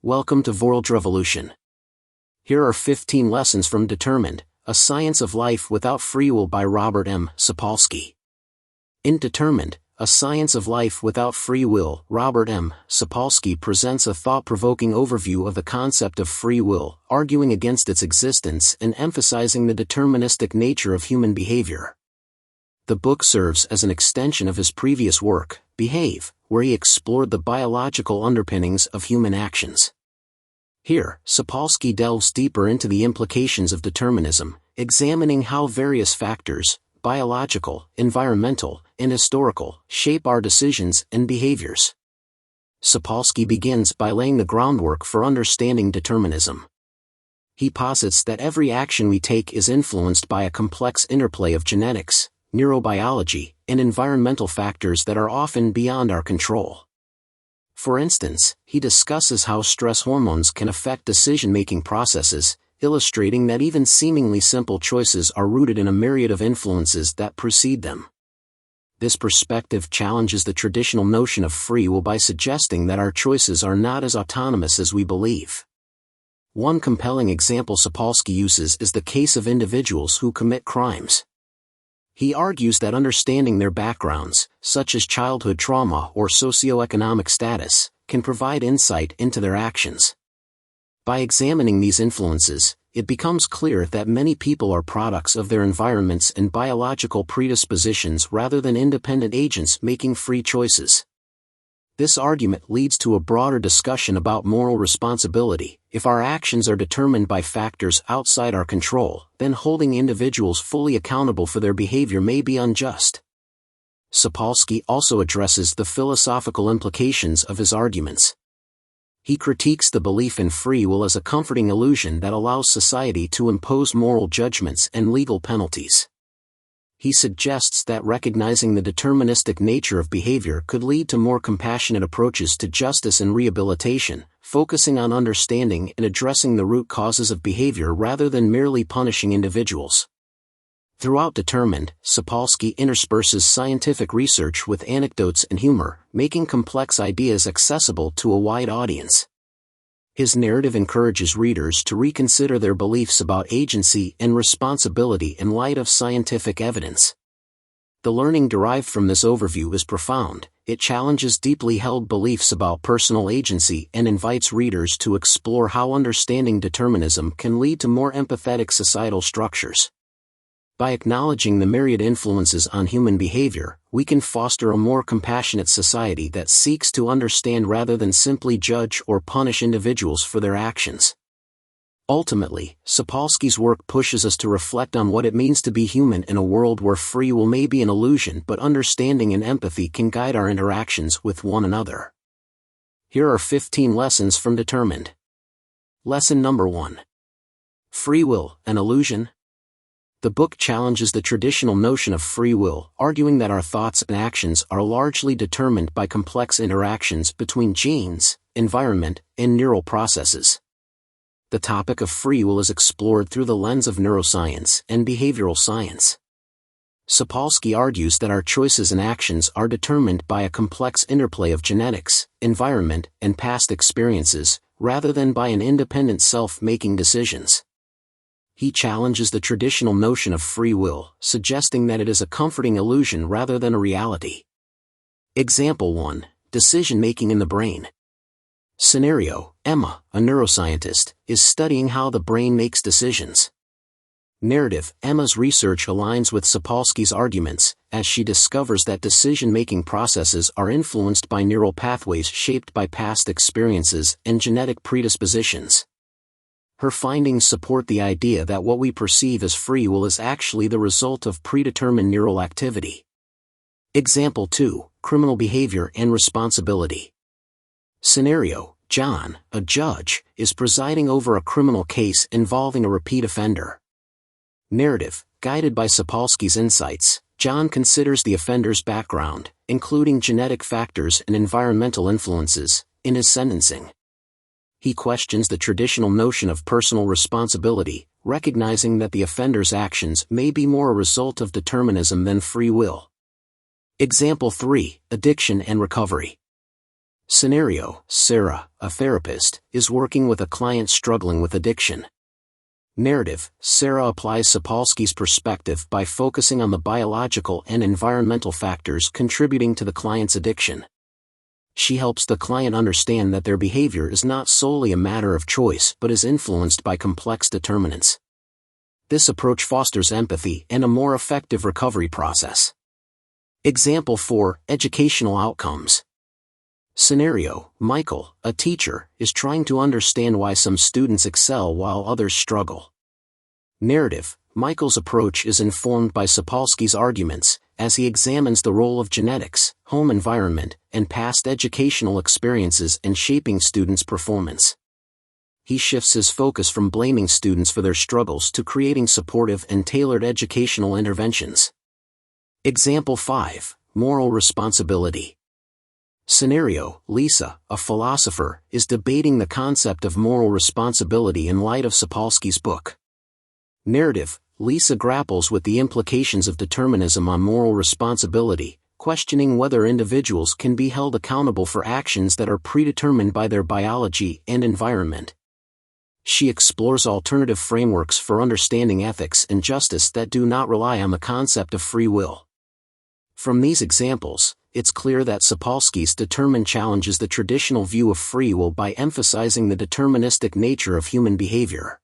Welcome to World Revolution. Here are 15 lessons from Determined, A Science of Life Without Free Will by Robert M. Sapolsky. In Determined, A Science of Life Without Free Will, Robert M. Sapolsky presents a thought-provoking overview of the concept of free will, arguing against its existence and emphasizing the deterministic nature of human behavior. The book serves as an extension of his previous work, Behave, where he explored the biological underpinnings of human actions. Here, Sapolsky delves deeper into the implications of determinism, examining how various factors, biological, environmental, and historical, shape our decisions and behaviors. Sapolsky begins by laying the groundwork for understanding determinism. He posits that every action we take is influenced by a complex interplay of genetics, neurobiology, and environmental factors that are often beyond our control. For instance, he discusses how stress hormones can affect decision-making processes, illustrating that even seemingly simple choices are rooted in a myriad of influences that precede them. This perspective challenges the traditional notion of free will by suggesting that our choices are not as autonomous as we believe. One compelling example Sapolsky uses is the case of individuals who commit crimes. He argues that understanding their backgrounds, such as childhood trauma or socioeconomic status, can provide insight into their actions. By examining these influences, it becomes clear that many people are products of their environments and biological predispositions rather than independent agents making free choices. This argument leads to a broader discussion about moral responsibility. If our actions are determined by factors outside our control, then holding individuals fully accountable for their behavior may be unjust. Sapolsky also addresses the philosophical implications of his arguments. He critiques the belief in free will as a comforting illusion that allows society to impose moral judgments and legal penalties. He suggests that recognizing the deterministic nature of behavior could lead to more compassionate approaches to justice and rehabilitation, focusing on understanding and addressing the root causes of behavior rather than merely punishing individuals. Throughout Determined, Sapolsky intersperses scientific research with anecdotes and humor, making complex ideas accessible to a wide audience. His narrative encourages readers to reconsider their beliefs about agency and responsibility in light of scientific evidence. The learning derived from this overview is profound. It challenges deeply held beliefs about personal agency and invites readers to explore how understanding determinism can lead to more empathetic societal structures. By acknowledging the myriad influences on human behavior, we can foster a more compassionate society that seeks to understand rather than simply judge or punish individuals for their actions. Ultimately, Sapolsky's work pushes us to reflect on what it means to be human in a world where free will may be an illusion, but understanding and empathy can guide our interactions with one another. Here are 15 lessons from Determined. Lesson number 1. Free will, an illusion? The book challenges the traditional notion of free will, arguing that our thoughts and actions are largely determined by complex interactions between genes, environment, and neural processes. The topic of free will is explored through the lens of neuroscience and behavioral science. Sapolsky argues that our choices and actions are determined by a complex interplay of genetics, environment, and past experiences, rather than by an independent self-making decisions. He challenges the traditional notion of free will, suggesting that it is a comforting illusion rather than a reality. Example 1. Decision-making in the brain. Scenario: Emma, a neuroscientist, is studying how the brain makes decisions. Narrative: Emma's research aligns with Sapolsky's arguments, as she discovers that decision-making processes are influenced by neural pathways shaped by past experiences and genetic predispositions. Her findings support the idea that what we perceive as free will is actually the result of predetermined neural activity. Example 2. Criminal behavior and responsibility. Scenario: John, a judge, is presiding over a criminal case involving a repeat offender. Narrative: Guided by Sapolsky's insights, John considers the offender's background, including genetic factors and environmental influences, in his sentencing. He questions the traditional notion of personal responsibility, recognizing that the offender's actions may be more a result of determinism than free will. Example 3. Addiction and recovery. Scenario: Sarah, a therapist, is working with a client struggling with addiction. Narrative: Sarah applies Sapolsky's perspective by focusing on the biological and environmental factors contributing to the client's addiction. She helps the client understand that their behavior is not solely a matter of choice but is influenced by complex determinants. This approach fosters empathy and a more effective recovery process. Example 4: Educational outcomes. Scenario: Michael, a teacher, is trying to understand why some students excel while others struggle. Narrative: Michael's approach is informed by Sapolsky's arguments, as he examines the role of genetics, home environment, and past educational experiences in shaping students' performance. He shifts his focus from blaming students for their struggles to creating supportive and tailored educational interventions. Example 5: Moral responsibility. Scenario: Lisa, a philosopher, is debating the concept of moral responsibility in light of Sapolsky's book. Narrative: Lisa grapples with the implications of determinism on moral responsibility, questioning whether individuals can be held accountable for actions that are predetermined by their biology and environment. She explores alternative frameworks for understanding ethics and justice that do not rely on the concept of free will. From these examples, it's clear that Sapolsky's Determined challenges the traditional view of free will by emphasizing the deterministic nature of human behavior.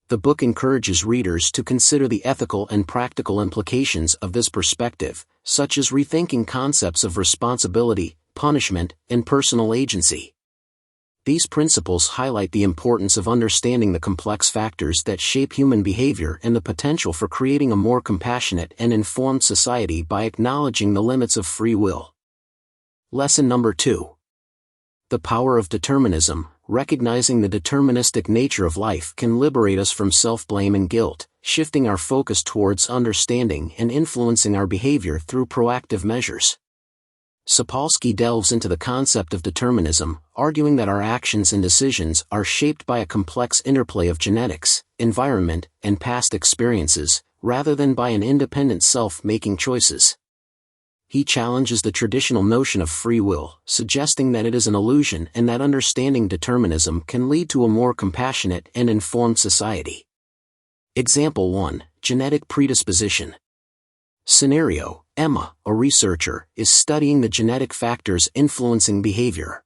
The book encourages readers to consider the ethical and practical implications of this perspective, such as rethinking concepts of responsibility, punishment, and personal agency. These principles highlight the importance of understanding the complex factors that shape human behavior and the potential for creating a more compassionate and informed society by acknowledging the limits of free will. Lesson number 2. The power of determinism. Recognizing the deterministic nature of life can liberate us from self-blame and guilt, shifting our focus towards understanding and influencing our behavior through proactive measures. Sapolsky delves into the concept of determinism, arguing that our actions and decisions are shaped by a complex interplay of genetics, environment, and past experiences, rather than by an independent self making choices. He challenges the traditional notion of free will, suggesting that it is an illusion and that understanding determinism can lead to a more compassionate and informed society. Example 1: Genetic predisposition. Scenario: Emma, a researcher, is studying the genetic factors influencing behavior.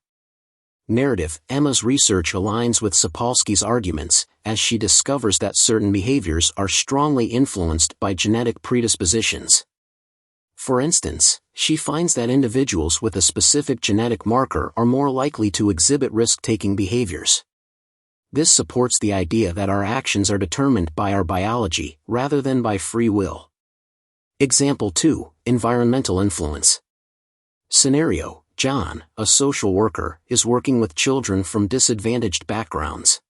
Narrative: Emma's research aligns with Sapolsky's arguments, as she discovers that certain behaviors are strongly influenced by genetic predispositions. For instance, she finds that individuals with a specific genetic marker are more likely to exhibit risk-taking behaviors. This supports the idea that our actions are determined by our biology, rather than by free will. Example 2: Environmental influence. Scenario: John, a social worker, is working with children from disadvantaged backgrounds.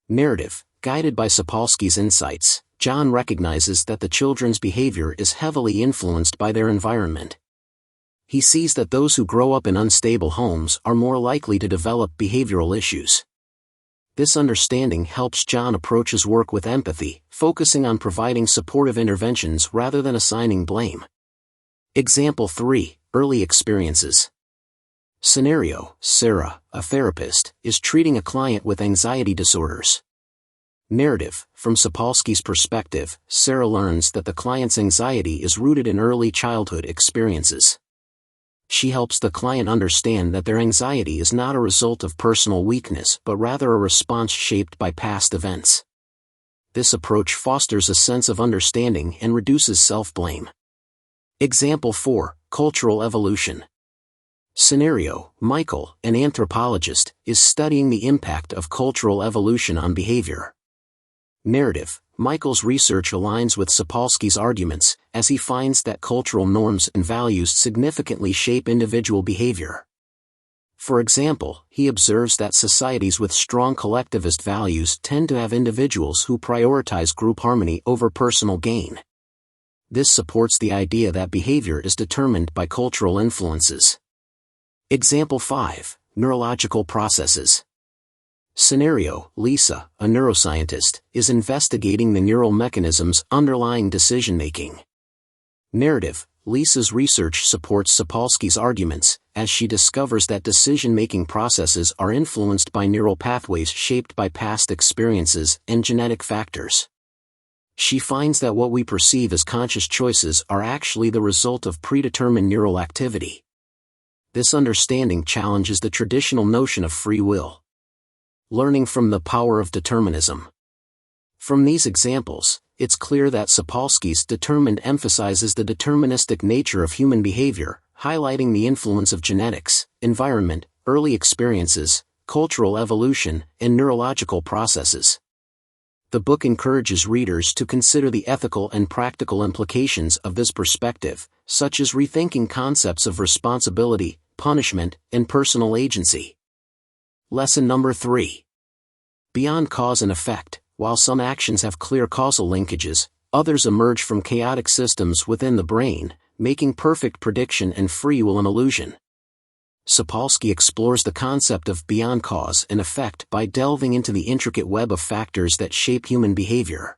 Narrative: Guided by Sapolsky's insights, John recognizes that the children's behavior is heavily influenced by their environment. He sees that those who grow up in unstable homes are more likely to develop behavioral issues. This understanding helps John approach his work with empathy, focusing on providing supportive interventions rather than assigning blame. Example 3: Early experiences. Scenario: Sarah, a therapist, is treating a client with anxiety disorders. Narrative: From Sapolsky's perspective, Sarah learns that the client's anxiety is rooted in early childhood experiences. She helps the client understand that their anxiety is not a result of personal weakness but rather a response shaped by past events. This approach fosters a sense of understanding and reduces self-blame. Example 4: Cultural evolution. Scenario: Michael, an anthropologist, is studying the impact of cultural evolution on behavior. Narrative: Michael's research aligns with Sapolsky's arguments, as he finds that cultural norms and values significantly shape individual behavior. For example, he observes that societies with strong collectivist values tend to have individuals who prioritize group harmony over personal gain. This supports the idea that behavior is determined by cultural influences. Example 5: Neurological processes. Scenario: Lisa, a neuroscientist, is investigating the neural mechanisms underlying decision-making. Narrative: Lisa's research supports Sapolsky's arguments, as she discovers that decision-making processes are influenced by neural pathways shaped by past experiences and genetic factors. She finds that what we perceive as conscious choices are actually the result of predetermined neural activity. This understanding challenges the traditional notion of free will. Learning from the power of determinism. From these examples, it's clear that Sapolsky's Determined emphasizes the deterministic nature of human behavior, highlighting the influence of genetics, environment, early experiences, cultural evolution, and neurological processes. The book encourages readers to consider the ethical and practical implications of this perspective, such as rethinking concepts of responsibility, punishment, and personal agency. Lesson number 3. Beyond cause and effect. While some actions have clear causal linkages, others emerge from chaotic systems within the brain, making perfect prediction and free will an illusion. Sapolsky explores the concept of beyond cause and effect by delving into the intricate web of factors that shape human behavior.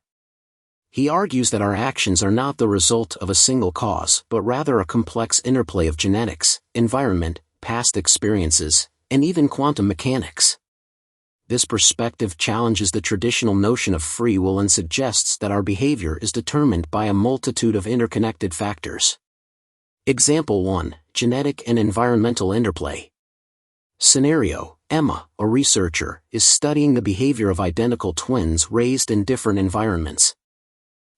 He argues that our actions are not the result of a single cause, but rather a complex interplay of genetics, environment, past experiences, and even quantum mechanics. This perspective challenges the traditional notion of free will and suggests that our behavior is determined by a multitude of interconnected factors. Example 1. Genetic and environmental interplay. Scenario: Emma, a researcher, is studying the behavior of identical twins raised in different environments.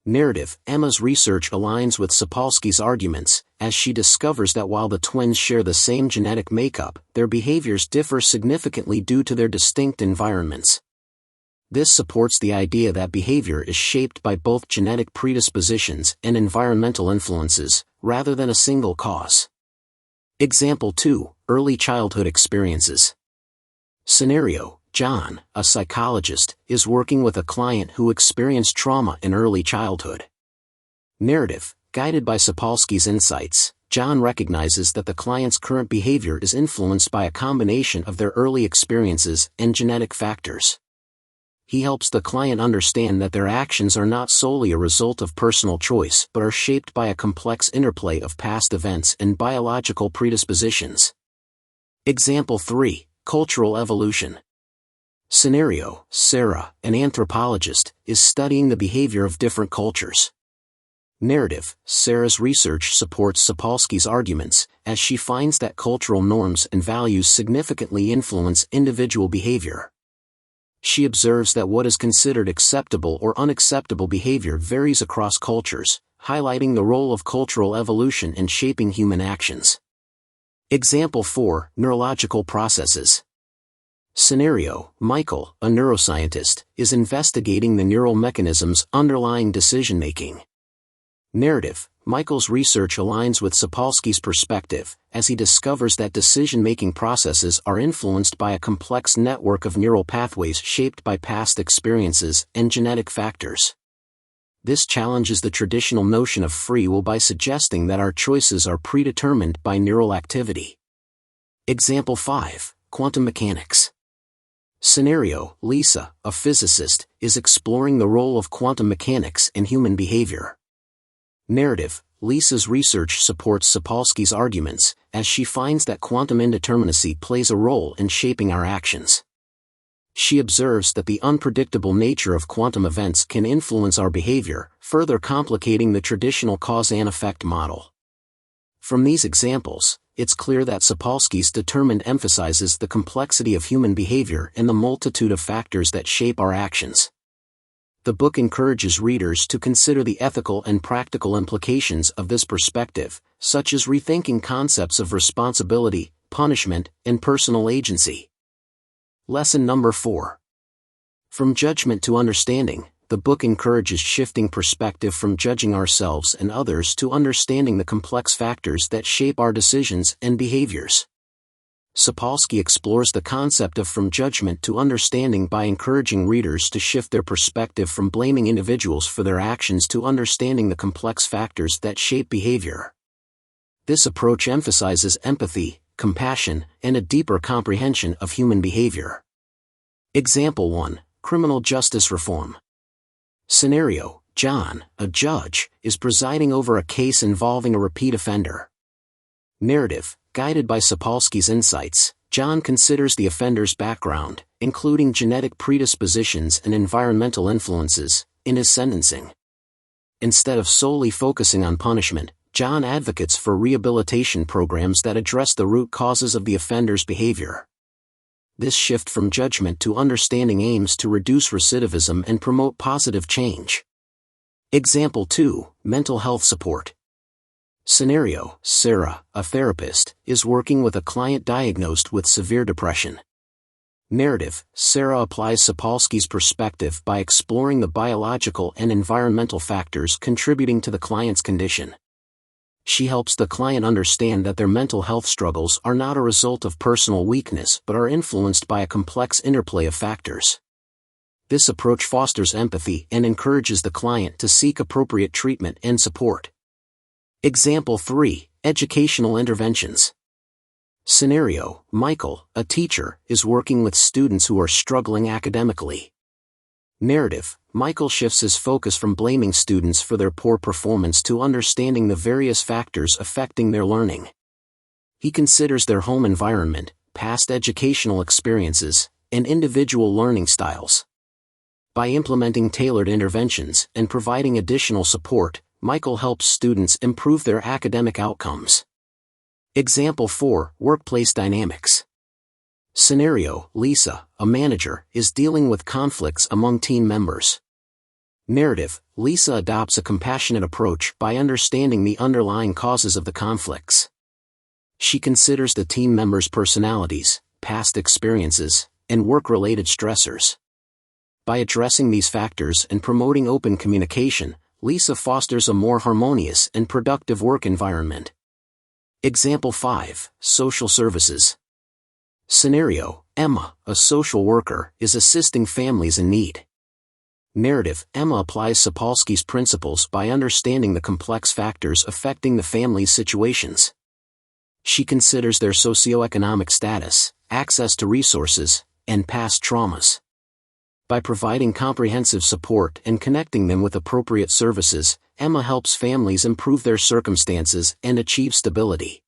Narrative: Emma's research aligns with Sapolsky's arguments, as she discovers that while the twins share the same genetic makeup, their behaviors differ significantly due to their distinct environments. This supports the idea that behavior is shaped by both genetic predispositions and environmental influences, rather than a single cause. Example 2. Early childhood experiences. Scenario: John, a psychologist, is working with a client who experienced trauma in early childhood. Narrative: Guided by Sapolsky's insights, John recognizes that the client's current behavior is influenced by a combination of their early experiences and genetic factors. He helps the client understand that their actions are not solely a result of personal choice but are shaped by a complex interplay of past events and biological predispositions. Example 3. Cultural evolution. Scenario: Sarah, an anthropologist, is studying the behavior of different cultures. Narrative: Sarah's research supports Sapolsky's arguments, as she finds that cultural norms and values significantly influence individual behavior. She observes that what is considered acceptable or unacceptable behavior varies across cultures, highlighting the role of cultural evolution in shaping human actions. Example 4. Neurological processes. Scenario: Michael, a neuroscientist, is investigating the neural mechanisms underlying decision-making. Narrative: Michael's research aligns with Sapolsky's perspective, as he discovers that decision-making processes are influenced by a complex network of neural pathways shaped by past experiences and genetic factors. This challenges the traditional notion of free will by suggesting that our choices are predetermined by neural activity. Example 5. Quantum mechanics. Scenario: Lisa, a physicist, is exploring the role of quantum mechanics in human behavior. Narrative: Lisa's research supports Sapolsky's arguments, as she finds that quantum indeterminacy plays a role in shaping our actions. She observes that the unpredictable nature of quantum events can influence our behavior, further complicating the traditional cause and effect model. From these examples, it's clear that Sapolsky's Determined emphasizes the complexity of human behavior and the multitude of factors that shape our actions. The book encourages readers to consider the ethical and practical implications of this perspective, such as rethinking concepts of responsibility, punishment, and personal agency. Lesson number 4. From judgment to understanding. The book encourages shifting perspective from judging ourselves and others to understanding the complex factors that shape our decisions and behaviors. Sapolsky explores the concept of from judgment to understanding by encouraging readers to shift their perspective from blaming individuals for their actions to understanding the complex factors that shape behavior. This approach emphasizes empathy, compassion, and a deeper comprehension of human behavior. Example 1. Criminal justice reform. Scenario: John, a judge, is presiding over a case involving a repeat offender. Narrative: Guided by Sapolsky's insights, John considers the offender's background, including genetic predispositions and environmental influences, in his sentencing. Instead of solely focusing on punishment, John advocates for rehabilitation programs that address the root causes of the offender's behavior. This shift from judgment to understanding aims to reduce recidivism and promote positive change. Example 2, mental health support. Scenario: Sarah, a therapist, is working with a client diagnosed with severe depression. Narrative: Sarah applies Sapolsky's perspective by exploring the biological and environmental factors contributing to the client's condition. She helps the client understand that their mental health struggles are not a result of personal weakness but are influenced by a complex interplay of factors. This approach fosters empathy and encourages the client to seek appropriate treatment and support. Example 3, educational interventions. Scenario: Michael, a teacher, is working with students who are struggling academically. Narrative: Michael shifts his focus from blaming students for their poor performance to understanding the various factors affecting their learning. He considers their home environment, past educational experiences, and individual learning styles. By implementing tailored interventions and providing additional support, Michael helps students improve their academic outcomes. Example 4, workplace dynamics. Scenario: Lisa, a manager, is dealing with conflicts among team members. Narrative: Lisa adopts a compassionate approach by understanding the underlying causes of the conflicts. She considers the team members' personalities, past experiences, and work-related stressors. By addressing these factors and promoting open communication, Lisa fosters a more harmonious and productive work environment. Example 5, social services. Scenario: Emma, a social worker, is assisting families in need. Narrative: Emma applies Sapolsky's principles by understanding the complex factors affecting the family's situations. She considers their socioeconomic status, access to resources, and past traumas. By providing comprehensive support and connecting them with appropriate services, Emma helps families improve their circumstances and achieve stability.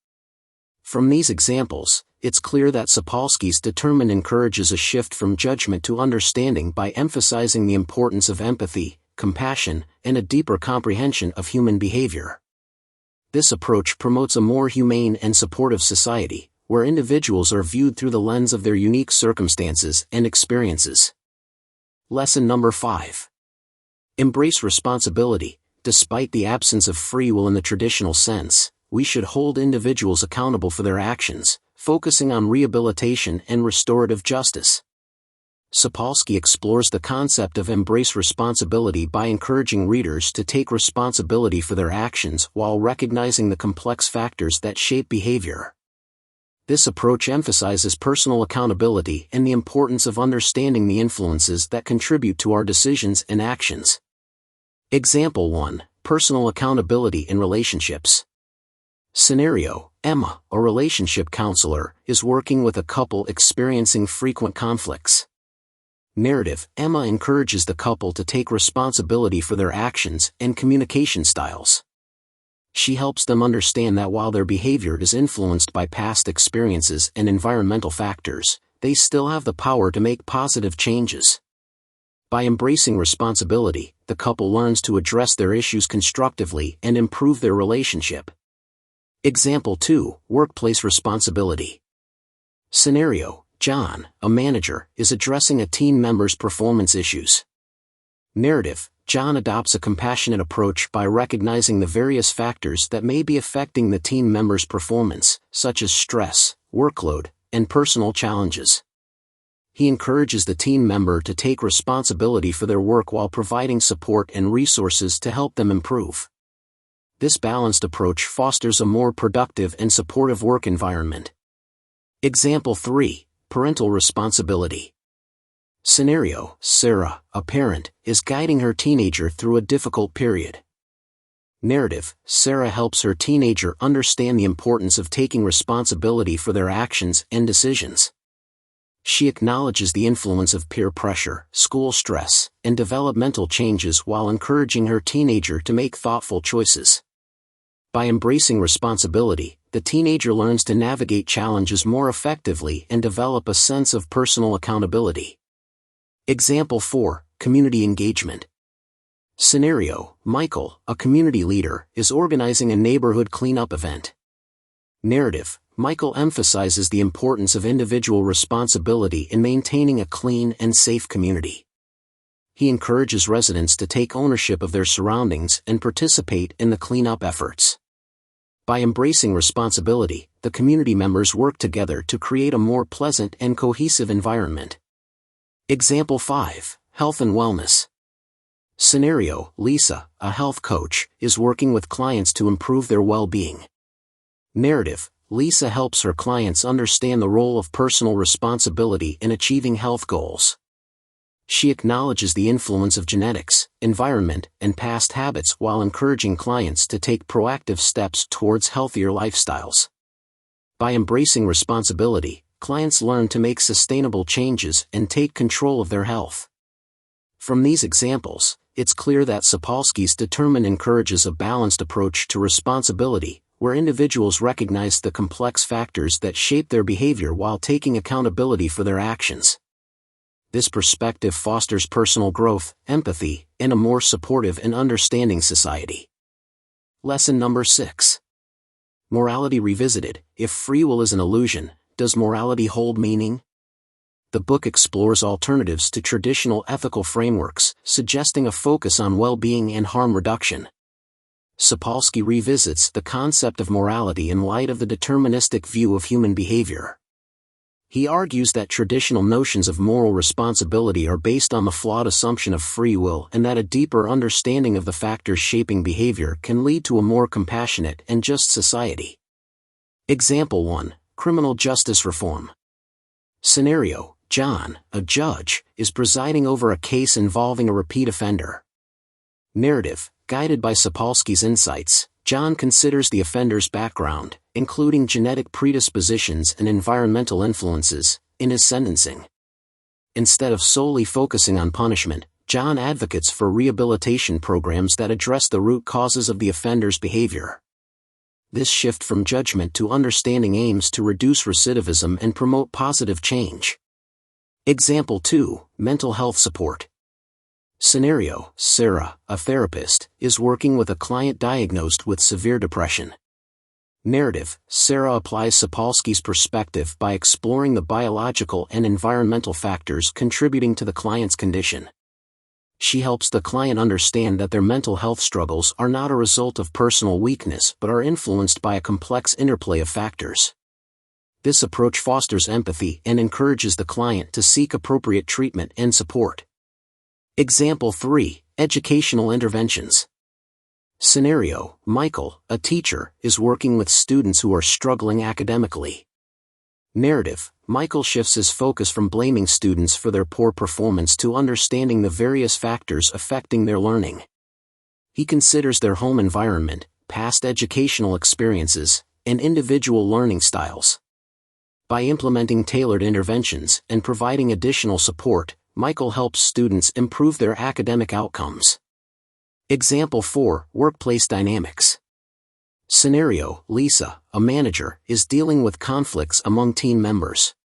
From these examples, it's clear that Sapolsky's Determined encourages a shift from judgment to understanding by emphasizing the importance of empathy, compassion, and a deeper comprehension of human behavior. This approach promotes a more humane and supportive society, where individuals are viewed through the lens of their unique circumstances and experiences. Lesson number 5. Embrace responsibility. Despite the absence of free will in the traditional sense, we should hold individuals accountable for their actions, focusing on rehabilitation and restorative justice. Sapolsky explores the concept of embrace responsibility by encouraging readers to take responsibility for their actions while recognizing the complex factors that shape behavior. This approach emphasizes personal accountability and the importance of understanding the influences that contribute to our decisions and actions. Example 1, personal accountability in relationships. Scenario: Emma, a relationship counselor, is working with a couple experiencing frequent conflicts. Narrative: Emma encourages the couple to take responsibility for their actions and communication styles. She helps them understand that while their behavior is influenced by past experiences and environmental factors, they still have the power to make positive changes. By embracing responsibility, the couple learns to address their issues constructively and improve their relationship. Example 2, workplace responsibility. Scenario: John, a manager, is addressing a team member's performance issues. Narrative: John adopts a compassionate approach by recognizing the various factors that may be affecting the team member's performance, such as stress, workload, and personal challenges. He encourages the team member to take responsibility for their work while providing support and resources to help them improve. This balanced approach fosters a more productive and supportive work environment. Example 3, parental responsibility. Scenario: Sarah, a parent, is guiding her teenager through a difficult period. Narrative: Sarah helps her teenager understand the importance of taking responsibility for their actions and decisions. She acknowledges the influence of peer pressure, school stress, and developmental changes while encouraging her teenager to make thoughtful choices. By embracing responsibility, the teenager learns to navigate challenges more effectively and develop a sense of personal accountability. Example 4. Community engagement. Scenario: Michael, a community leader, is organizing a neighborhood cleanup event. Narrative: Michael emphasizes the importance of individual responsibility in maintaining a clean and safe community. He encourages residents to take ownership of their surroundings and participate in the cleanup efforts. By embracing responsibility, the community members work together to create a more pleasant and cohesive environment. Example 5. Health and wellness. Scenario: Lisa, a health coach, is working with clients to improve their well-being. Narrative: Lisa helps her clients understand the role of personal responsibility in achieving health goals. She acknowledges the influence of genetics, environment, and past habits while encouraging clients to take proactive steps towards healthier lifestyles. By embracing responsibility, clients learn to make sustainable changes and take control of their health. From these examples, it's clear that Sapolsky's Determined encourages a balanced approach to responsibility, where individuals recognize the complex factors that shape their behavior while taking accountability for their actions. This perspective fosters personal growth, empathy, and a more supportive and understanding society. Lesson number 6. Morality Revisited. If free will is an illusion, does morality hold meaning? The book explores alternatives to traditional ethical frameworks, suggesting a focus on well-being and harm reduction. Sapolsky revisits the concept of morality in light of the deterministic view of human behavior. He argues that traditional notions of moral responsibility are based on the flawed assumption of free will and that a deeper understanding of the factors shaping behavior can lead to a more compassionate and just society. Example 1. Criminal justice reform. Scenario: John, a judge, is presiding over a case involving a repeat offender. Narrative: Guided by Sapolsky's insights, John considers the offender's background, including genetic predispositions and environmental influences, in his sentencing. Instead of solely focusing on punishment, John advocates for rehabilitation programs that address the root causes of the offender's behavior. This shift from judgment to understanding aims to reduce recidivism and promote positive change. Example 2. Mental health support. Scenario: Sarah, a therapist, is working with a client diagnosed with severe depression. Narrative: Sarah applies Sapolsky's perspective by exploring the biological and environmental factors contributing to the client's condition. She helps the client understand that their mental health struggles are not a result of personal weakness but are influenced by a complex interplay of factors. This approach fosters empathy and encourages the client to seek appropriate treatment and support. Example 3. Educational interventions. Scenario: Michael, a teacher, is working with students who are struggling academically. Narrative: Michael shifts his focus from blaming students for their poor performance to understanding the various factors affecting their learning. He considers their home environment, past educational experiences, and individual learning styles. By implementing tailored interventions and providing additional support, Michael helps students improve their academic outcomes. Example 4. Workplace dynamics. Scenario: Lisa, a manager, is dealing with conflicts among team members.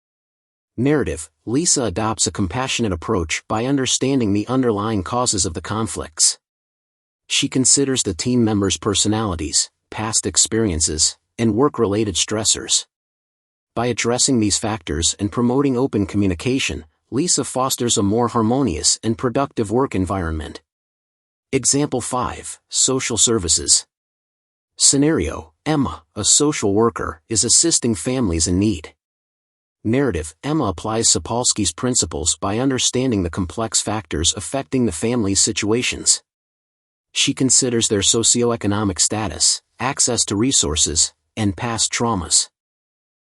Narrative: Lisa adopts a compassionate approach by understanding the underlying causes of the conflicts. She considers the team members' personalities, past experiences, and work-related stressors. By addressing these factors and promoting open communication, Lisa fosters a more harmonious and productive work environment. Example 5. Social services. Scenario: Emma, a social worker, is assisting families in need. Narrative: Emma applies Sapolsky's principles by understanding the complex factors affecting the family's situations. She considers their socioeconomic status, access to resources, and past traumas.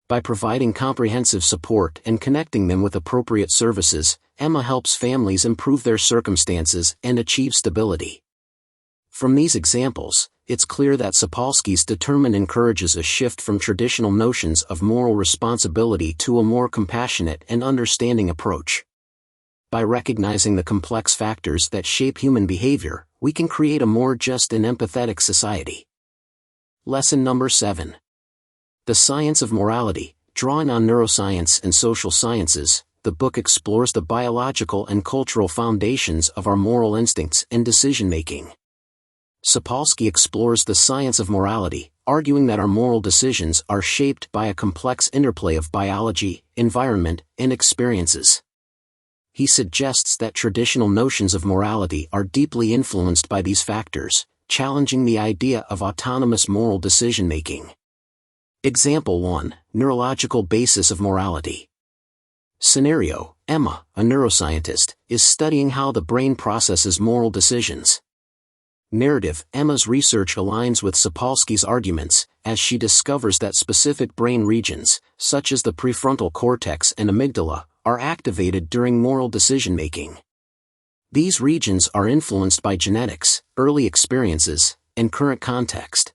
By providing comprehensive support and connecting them with appropriate services, Emma helps families improve their circumstances and achieve stability. From these examples, it's clear that Sapolsky's Determined encourages a shift from traditional notions of moral responsibility to a more compassionate and understanding approach. By recognizing the complex factors that shape human behavior, we can create a more just and empathetic society. Lesson number 7. The Science of Morality. Drawing on neuroscience and social sciences, the book explores the biological and cultural foundations of our moral instincts and decision-making. Sapolsky explores the science of morality, arguing that our moral decisions are shaped by a complex interplay of biology, environment, and experiences. He suggests that traditional notions of morality are deeply influenced by these factors, challenging the idea of autonomous moral decision-making. Example 1. Neurological basis of morality. Scenario: Emma, a neuroscientist, is studying how the brain processes moral decisions. Narrative: Emma's research aligns with Sapolsky's arguments, as she discovers that specific brain regions, such as the prefrontal cortex and amygdala, are activated during moral decision-making. These regions are influenced by genetics, early experiences, and current context.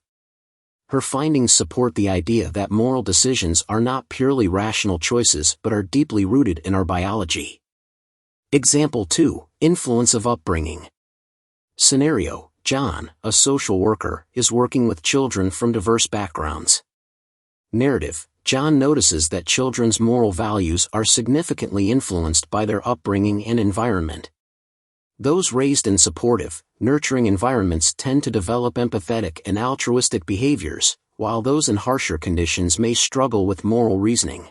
Her findings support the idea that moral decisions are not purely rational choices but are deeply rooted in our biology. Example 2. Influence of upbringing. Scenario: John, a social worker, is working with children from diverse backgrounds. Narrative: John notices that children's moral values are significantly influenced by their upbringing and environment. Those raised in supportive, nurturing environments tend to develop empathetic and altruistic behaviors, while those in harsher conditions may struggle with moral reasoning.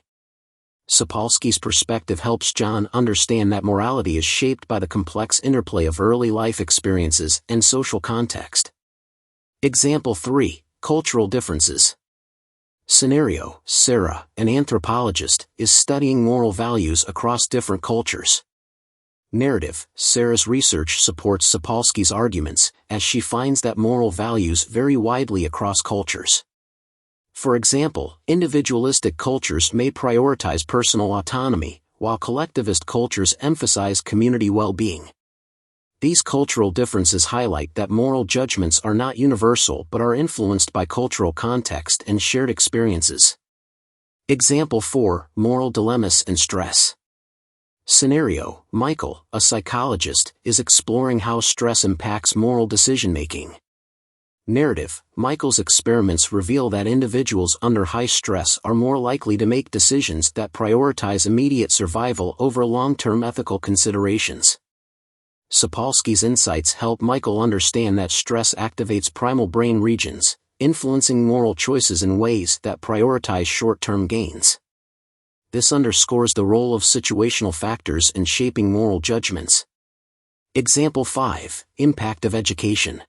Sapolsky's perspective helps John understand that morality is shaped by the complex interplay of early life experiences and social context. Example 3. Cultural differences. Scenario: Sarah, an anthropologist, is studying moral values across different cultures. Narrative: Sarah's research supports Sapolsky's arguments, as she finds that moral values vary widely across cultures. For example, individualistic cultures may prioritize personal autonomy, while collectivist cultures emphasize community well-being. These cultural differences highlight that moral judgments are not universal but are influenced by cultural context and shared experiences. Example 4. Moral dilemmas and stress. Scenario: Michael, a psychologist, is exploring how stress impacts moral decision-making. Narrative: Michael's experiments reveal that individuals under high stress are more likely to make decisions that prioritize immediate survival over long-term ethical considerations. Sapolsky's insights help Michael understand that stress activates primal brain regions, influencing moral choices in ways that prioritize short-term gains. This underscores the role of situational factors in shaping moral judgments. Example 5. Impact of education.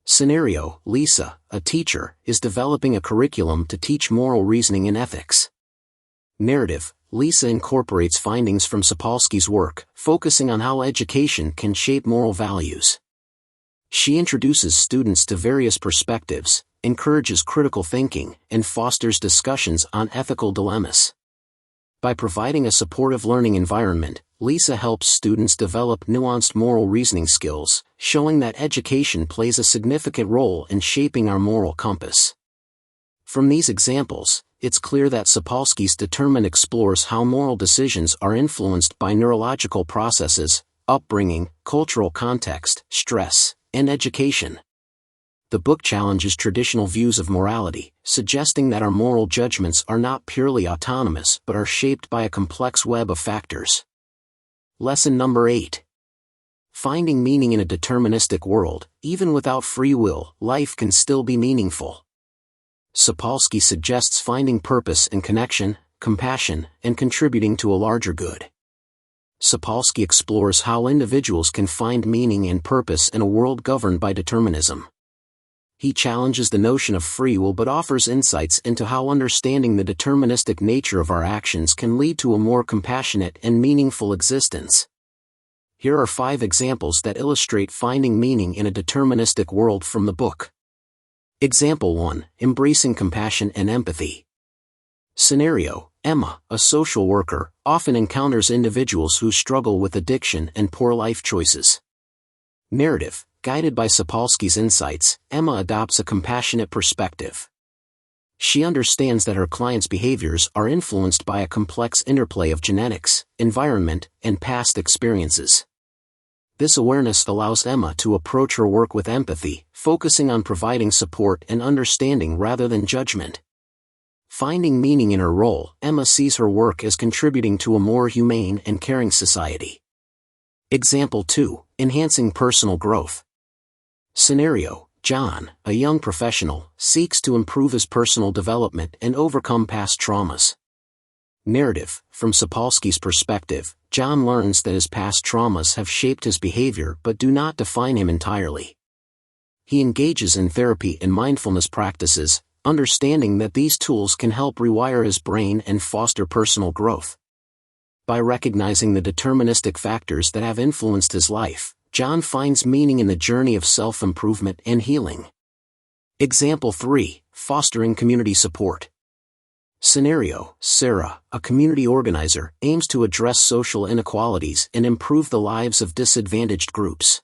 Scenario: Lisa, a teacher, is developing a curriculum to teach moral reasoning and ethics. Narrative: Lisa incorporates findings from Sapolsky's work, focusing on how education can shape moral values. She introduces students to various perspectives, encourages critical thinking, and fosters discussions on ethical dilemmas. By providing a supportive learning environment, Lisa helps students develop nuanced moral reasoning skills, showing that education plays a significant role in shaping our moral compass. From these examples, it's clear that Sapolsky's Determinism explores how moral decisions are influenced by neurological processes, upbringing, cultural context, stress, and education. The book challenges traditional views of morality, suggesting that our moral judgments are not purely autonomous but are shaped by a complex web of factors. Lesson number 8. Finding meaning in a deterministic world. Even without free will, life can still be meaningful. Sapolsky suggests finding purpose in connection, compassion, and contributing to a larger good. Sapolsky explores how individuals can find meaning and purpose in a world governed by determinism. He challenges the notion of free will but offers insights into how understanding the deterministic nature of our actions can lead to a more compassionate and meaningful existence. Here are 5 examples that illustrate finding meaning in a deterministic world from the book. Example 1. Embracing compassion and empathy. Scenario: Emma, a social worker, often encounters individuals who struggle with addiction and poor life choices. Narrative: Guided by Sapolsky's insights, Emma adopts a compassionate perspective. She understands that her clients' behaviors are influenced by a complex interplay of genetics, environment, and past experiences. This awareness allows Emma to approach her work with empathy, focusing on providing support and understanding rather than judgment. Finding meaning in her role, Emma sees her work as contributing to a more humane and caring society. Example 2. Enhancing personal growth. Scenario: John, a young professional, seeks to improve his personal development and overcome past traumas. Narrative: from Sapolsky's perspective, John learns that his past traumas have shaped his behavior but do not define him entirely. He engages in therapy and mindfulness practices, understanding that these tools can help rewire his brain and foster personal growth. By recognizing the deterministic factors that have influenced his life, John finds meaning in the journey of self-improvement and healing. Example 3. Fostering community support. Scenario: Sarah, a community organizer, aims to address social inequalities and improve the lives of disadvantaged groups.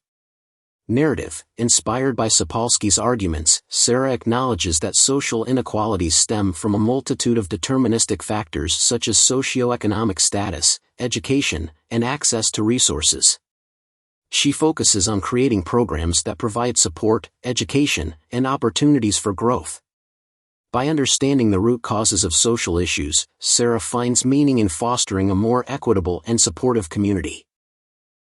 Narrative: inspired by Sapolsky's arguments, Sarah acknowledges that social inequalities stem from a multitude of deterministic factors such as socioeconomic status, education, and access to resources. She focuses on creating programs that provide support, education, and opportunities for growth. By understanding the root causes of social issues, Sarah finds meaning in fostering a more equitable and supportive community.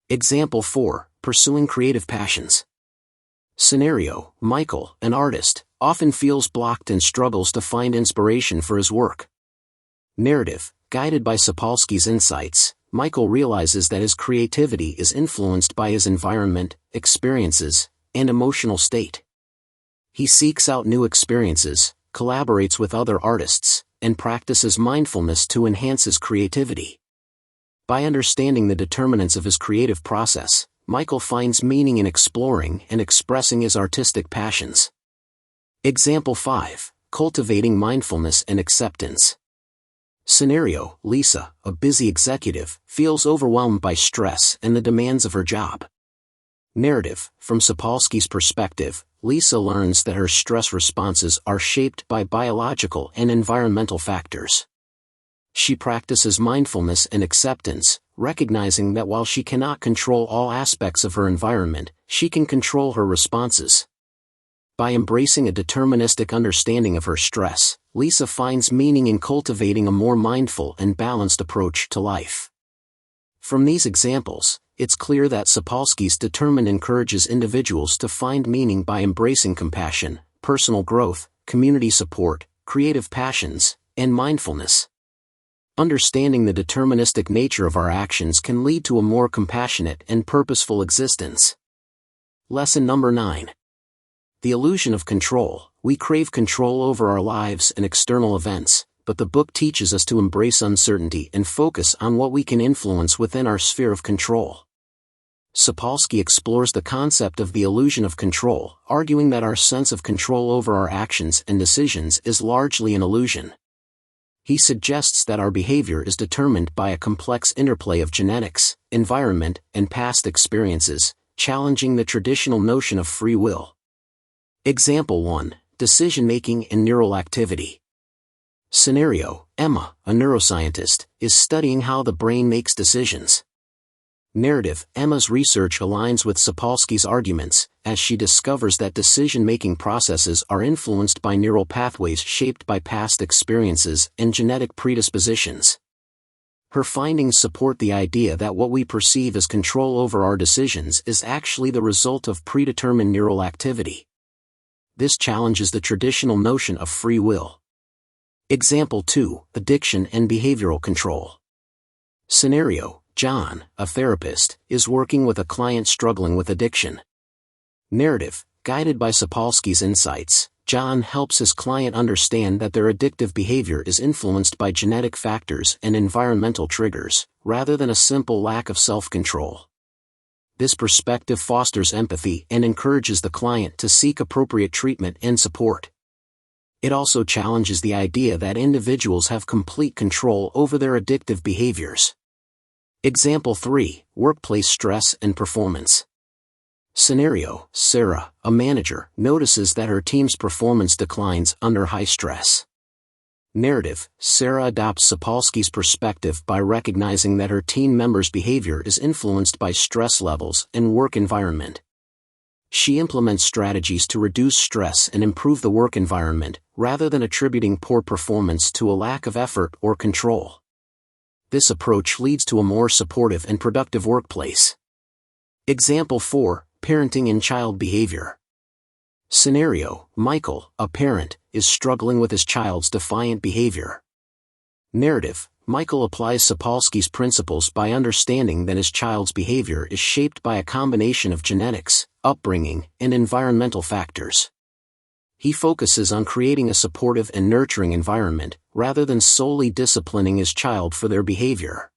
Example 4. Pursuing creative passions. Scenario: Michael, an artist, often feels blocked and struggles to find inspiration for his work. Narrative: guided by Sapolsky's insights, Michael realizes that his creativity is influenced by his environment, experiences, and emotional state. He seeks out new experiences, collaborates with other artists, and practices mindfulness to enhance his creativity. By understanding the determinants of his creative process, Michael finds meaning in exploring and expressing his artistic passions. Example 5. Cultivating mindfulness and acceptance. Scenario: Lisa, a busy executive, feels overwhelmed by stress and the demands of her job. Narrative: from Sapolsky's perspective, Lisa learns that her stress responses are shaped by biological and environmental factors. She practices mindfulness and acceptance, recognizing that while she cannot control all aspects of her environment, she can control her responses. By embracing a deterministic understanding of her stress, Lisa finds meaning in cultivating a more mindful and balanced approach to life. From these examples, it's clear that Sapolsky's determined encourages individuals to find meaning by embracing compassion, personal growth, community support, creative passions, and mindfulness. Understanding the deterministic nature of our actions can lead to a more compassionate and purposeful existence. Lesson number 9. The illusion of control. We crave control over our lives and external events, but the book teaches us to embrace uncertainty and focus on what we can influence within our sphere of control. Sapolsky explores the concept of the illusion of control, arguing that our sense of control over our actions and decisions is largely an illusion. He suggests that our behavior is determined by a complex interplay of genetics, environment, and past experiences, challenging the traditional notion of free will. Example 1. Decision-making and neural activity. Scenario: Emma, a neuroscientist, is studying how the brain makes decisions. Narrative: Emma's research aligns with Sapolsky's arguments, as she discovers that decision-making processes are influenced by neural pathways shaped by past experiences and genetic predispositions. Her findings support the idea that what we perceive as control over our decisions is actually the result of predetermined neural activity. This challenges the traditional notion of free will. Example 2. Addiction and behavioral control. Scenario: John, a therapist, is working with a client struggling with addiction. Narrative: guided by Sapolsky's insights, John helps his client understand that their addictive behavior is influenced by genetic factors and environmental triggers, rather than a simple lack of self-control. This perspective fosters empathy and encourages the client to seek appropriate treatment and support. It also challenges the idea that individuals have complete control over their addictive behaviors. Example 3. Workplace stress and performance. Scenario: Sarah, a manager, notices that her team's performance declines under high stress. Narrative: Sarah adopts Sapolsky's perspective by recognizing that her team members' behavior is influenced by stress levels and work environment. She implements strategies to reduce stress and improve the work environment, rather than attributing poor performance to a lack of effort or control. This approach leads to a more supportive and productive workplace. Example 4. Parenting and child behavior. Scenario: Michael, a parent, is struggling with his child's defiant behavior. Narrative: Michael applies Sapolsky's principles by understanding that his child's behavior is shaped by a combination of genetics, upbringing, and environmental factors. He focuses on creating a supportive and nurturing environment, rather than solely disciplining his child for their behavior.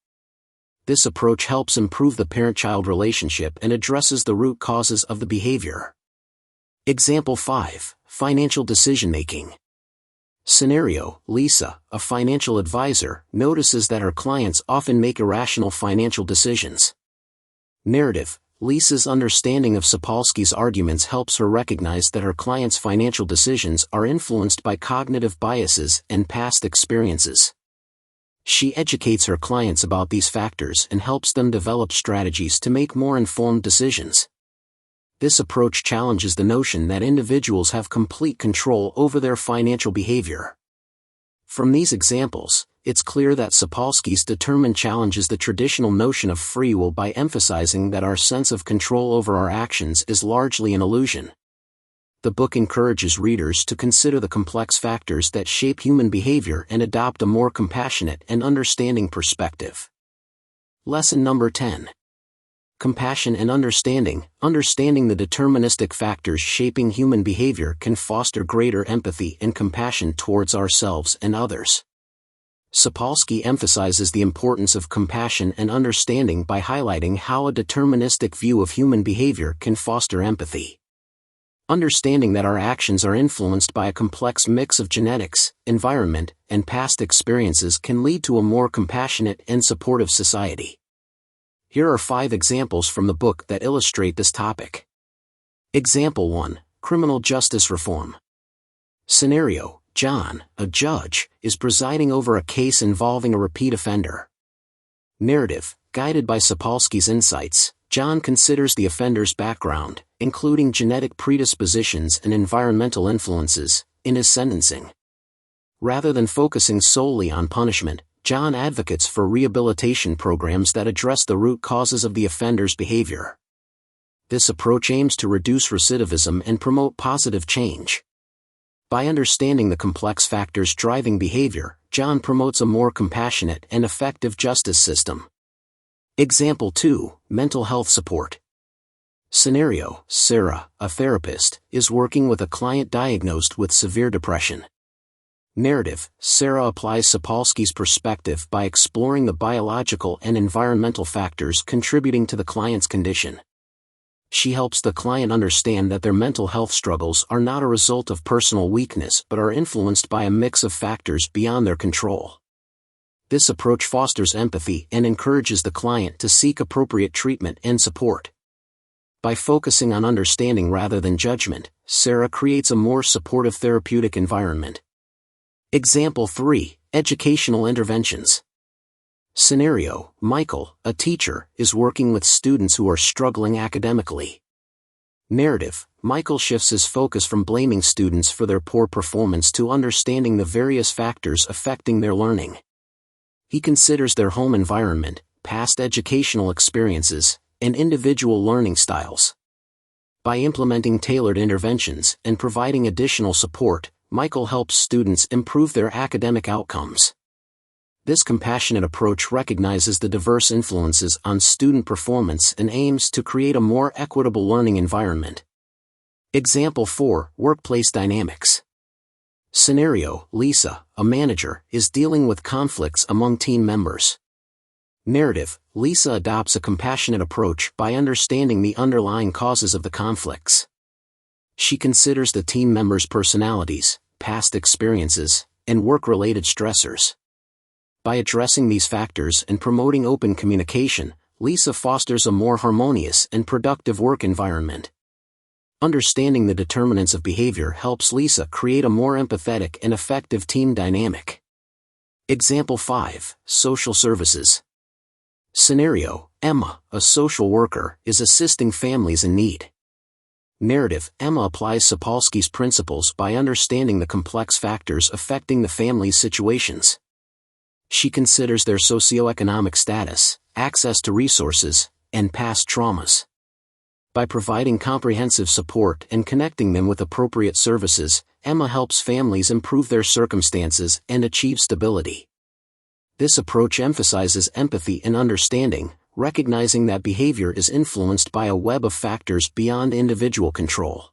This approach helps improve the parent-child relationship and addresses the root causes of the behavior. Example 5. Financial decision-making. Scenario: Lisa, a financial advisor, notices that her clients often make irrational financial decisions. Narrative: Lisa's understanding of Sapolsky's arguments helps her recognize that her clients' financial decisions are influenced by cognitive biases and past experiences. She educates her clients about these factors and helps them develop strategies to make more informed decisions. This approach challenges the notion that individuals have complete control over their financial behavior. From these examples, it's clear that Sapolsky's Determined challenges the traditional notion of free will by emphasizing that our sense of control over our actions is largely an illusion. The book encourages readers to consider the complex factors that shape human behavior and adopt a more compassionate and understanding perspective. Lesson number 10. Compassion and understanding. Understanding the deterministic factors shaping human behavior can foster greater empathy and compassion towards ourselves and others. Sapolsky emphasizes the importance of compassion and understanding by highlighting how a deterministic view of human behavior can foster empathy. Understanding that our actions are influenced by a complex mix of genetics, environment, and past experiences can lead to a more compassionate and supportive society. Here are 5 examples from the book that illustrate this topic. Example 1. Criminal justice reform. Scenario: John, a judge, is presiding over a case involving a repeat offender. Narrative: Guided by Sapolsky's insights, John considers the offender's background, including genetic predispositions and environmental influences, in his sentencing. Rather than focusing solely on punishment, John advocates for rehabilitation programs that address the root causes of the offender's behavior. This approach aims to reduce recidivism and promote positive change. By understanding the complex factors driving behavior, John promotes a more compassionate and effective justice system. Example 2. Mental health support. Scenario: Sarah, a therapist, is working with a client diagnosed with severe depression. Narrative: Sarah applies Sapolsky's perspective by exploring the biological and environmental factors contributing to the client's condition. She helps the client understand that their mental health struggles are not a result of personal weakness but are influenced by a mix of factors beyond their control. This approach fosters empathy and encourages the client to seek appropriate treatment and support. By focusing on understanding rather than judgment, Sarah creates a more supportive therapeutic environment. Example 3. Educational interventions. Scenario: Michael, a teacher, is working with students who are struggling academically. Narrative: Michael shifts his focus from blaming students for their poor performance to understanding the various factors affecting their learning. He considers their home environment, past educational experiences, and individual learning styles. By implementing tailored interventions and providing additional support, Michael helps students improve their academic outcomes. This compassionate approach recognizes the diverse influences on student performance and aims to create a more equitable learning environment. Example 4. Workplace dynamics. Scenario: Lisa, a manager, is dealing with conflicts among team members. Narrative: Lisa adopts a compassionate approach by understanding the underlying causes of the conflicts. She considers the team members' personalities, past experiences, and work-related stressors. By addressing these factors and promoting open communication, Lisa fosters a more harmonious and productive work environment. Understanding the determinants of behavior helps Lisa create a more empathetic and effective team dynamic. Example 5, Social Services. Scenario, Emma, a social worker, is assisting families in need. Narrative, Emma applies Sapolsky's principles by understanding the complex factors affecting the family's situations. She considers their socioeconomic status, access to resources, and past traumas. By providing comprehensive support and connecting them with appropriate services, Emma helps families improve their circumstances and achieve stability. This approach emphasizes empathy and understanding, recognizing that behavior is influenced by a web of factors beyond individual control.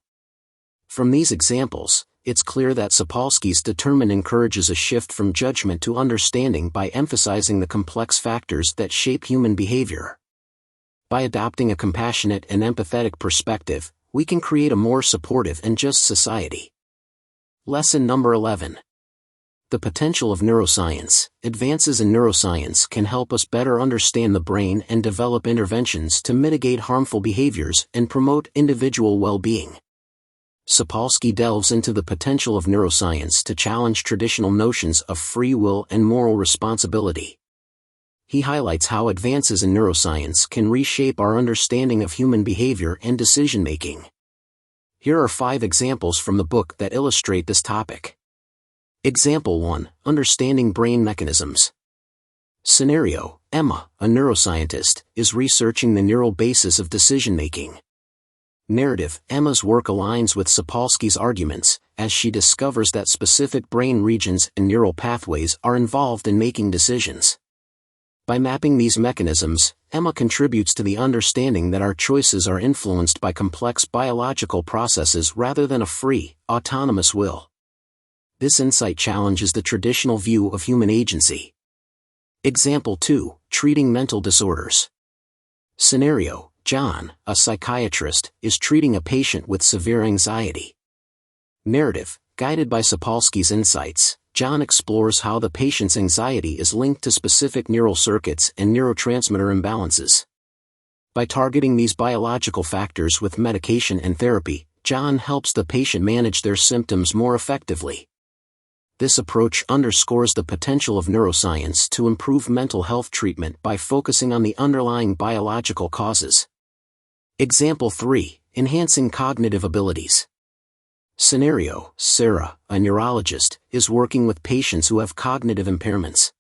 From these examples, it's clear that Sapolsky's Determine encourages a shift from judgment to understanding by emphasizing the complex factors that shape human behavior. By adopting a compassionate and empathetic perspective, we can create a more supportive and just society. Lesson number 11. The Potential of Neuroscience. Advances in neuroscience can help us better understand the brain and develop interventions to mitigate harmful behaviors and promote individual well-being. Sapolsky delves into the potential of neuroscience to challenge traditional notions of free will and moral responsibility. He highlights how advances in neuroscience can reshape our understanding of human behavior and decision-making. Here are 5 examples from the book that illustrate this topic. Example 1, Understanding Brain Mechanisms. Scenario, Emma, a neuroscientist, is researching the neural basis of decision-making. Narrative, Emma's work aligns with Sapolsky's arguments, as she discovers that specific brain regions and neural pathways are involved in making decisions. By mapping these mechanisms, Emma contributes to the understanding that our choices are influenced by complex biological processes rather than a free, autonomous will. This insight challenges the traditional view of human agency. Example 2, Treating Mental Disorders. Scenario, John, a psychiatrist, is treating a patient with severe anxiety. Narrative, guided by Sapolsky's insights, John explores how the patient's anxiety is linked to specific neural circuits and neurotransmitter imbalances. By targeting these biological factors with medication and therapy, John helps the patient manage their symptoms more effectively. This approach underscores the potential of neuroscience to improve mental health treatment by focusing on the underlying biological causes. Example 3, Enhancing Cognitive Abilities. Scenario, Sarah, a neurologist, is working with patients who have cognitive impairments.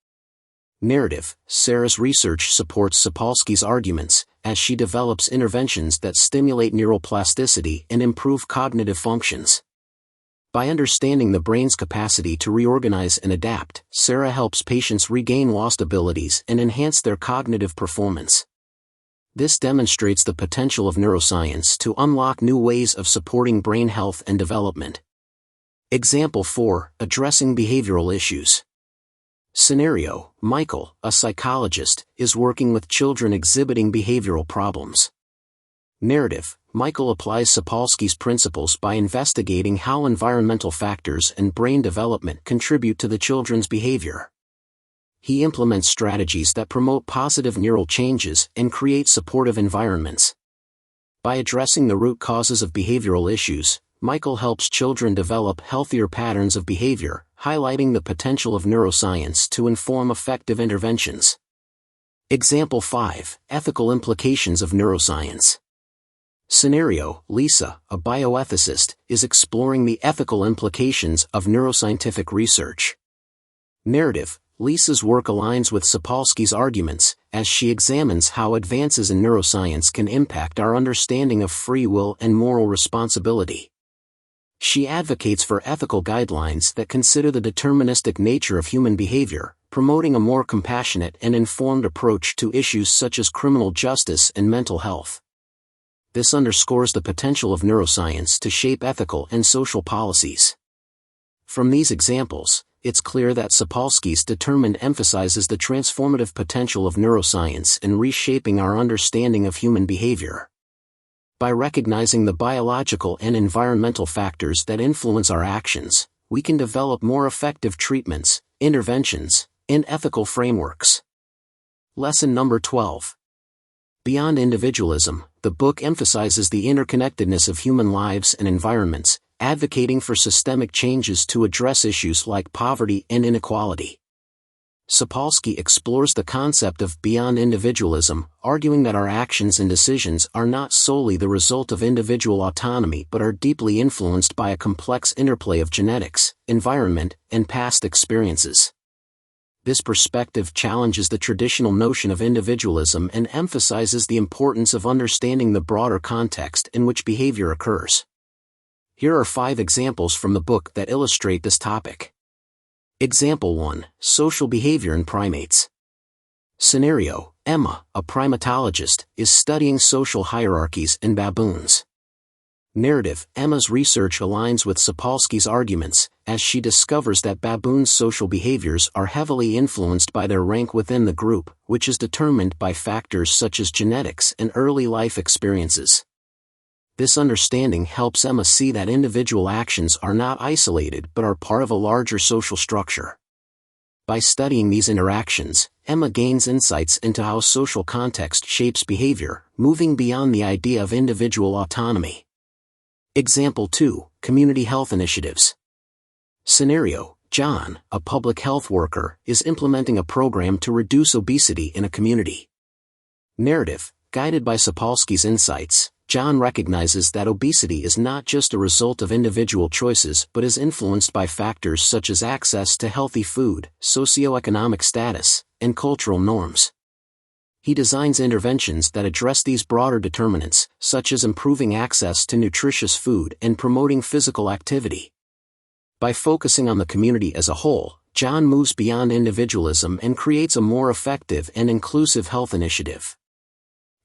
Narrative, Sarah's research supports Sapolsky's arguments, as she develops interventions that stimulate neuroplasticity and improve cognitive functions. By understanding the brain's capacity to reorganize and adapt, Sarah helps patients regain lost abilities and enhance their cognitive performance. This demonstrates the potential of neuroscience to unlock new ways of supporting brain health and development. Example 4, Addressing Behavioral Issues. Scenario, Michael, a psychologist, is working with children exhibiting behavioral problems. Narrative, Michael applies Sapolsky's principles by investigating how environmental factors and brain development contribute to the children's behavior. He implements strategies that promote positive neural changes and create supportive environments. By addressing the root causes of behavioral issues, Michael helps children develop healthier patterns of behavior, highlighting the potential of neuroscience to inform effective interventions. Example 5, Ethical Implications of Neuroscience. Scenario, Lisa, a bioethicist, is exploring the ethical implications of neuroscientific research. Narrative, Lisa's work aligns with Sapolsky's arguments, as she examines how advances in neuroscience can impact our understanding of free will and moral responsibility. She advocates for ethical guidelines that consider the deterministic nature of human behavior, promoting a more compassionate and informed approach to issues such as criminal justice and mental health. This underscores the potential of neuroscience to shape ethical and social policies. From these examples, it's clear that Sapolsky's Determined emphasizes the transformative potential of neuroscience in reshaping our understanding of human behavior. By recognizing the biological and environmental factors that influence our actions, we can develop more effective treatments, interventions, and ethical frameworks. Lesson number 12. Beyond Individualism, the book emphasizes the interconnectedness of human lives and environments, advocating for systemic changes to address issues like poverty and inequality. Sapolsky explores the concept of beyond individualism, arguing that our actions and decisions are not solely the result of individual autonomy but are deeply influenced by a complex interplay of genetics, environment, and past experiences. This perspective challenges the traditional notion of individualism and emphasizes the importance of understanding the broader context in which behavior occurs. Here are 5 examples from the book that illustrate this topic. Example 1. Social behavior in primates. Scenario: Emma, a primatologist, is studying social hierarchies in baboons. Narrative: Emma's research aligns with Sapolsky's arguments, as she discovers that baboons' social behaviors are heavily influenced by their rank within the group, which is determined by factors such as genetics and early life experiences. This understanding helps Emma see that individual actions are not isolated but are part of a larger social structure. By studying these interactions, Emma gains insights into how social context shapes behavior, moving beyond the idea of individual autonomy. Example 2. Community health initiatives. Scenario: John, a public health worker, is implementing a program to reduce obesity in a community. Narrative: Guided by Sapolsky's insights, John recognizes that obesity is not just a result of individual choices but is influenced by factors such as access to healthy food, socioeconomic status, and cultural norms. He designs interventions that address these broader determinants, such as improving access to nutritious food and promoting physical activity. By focusing on the community as a whole, John moves beyond individualism and creates a more effective and inclusive health initiative.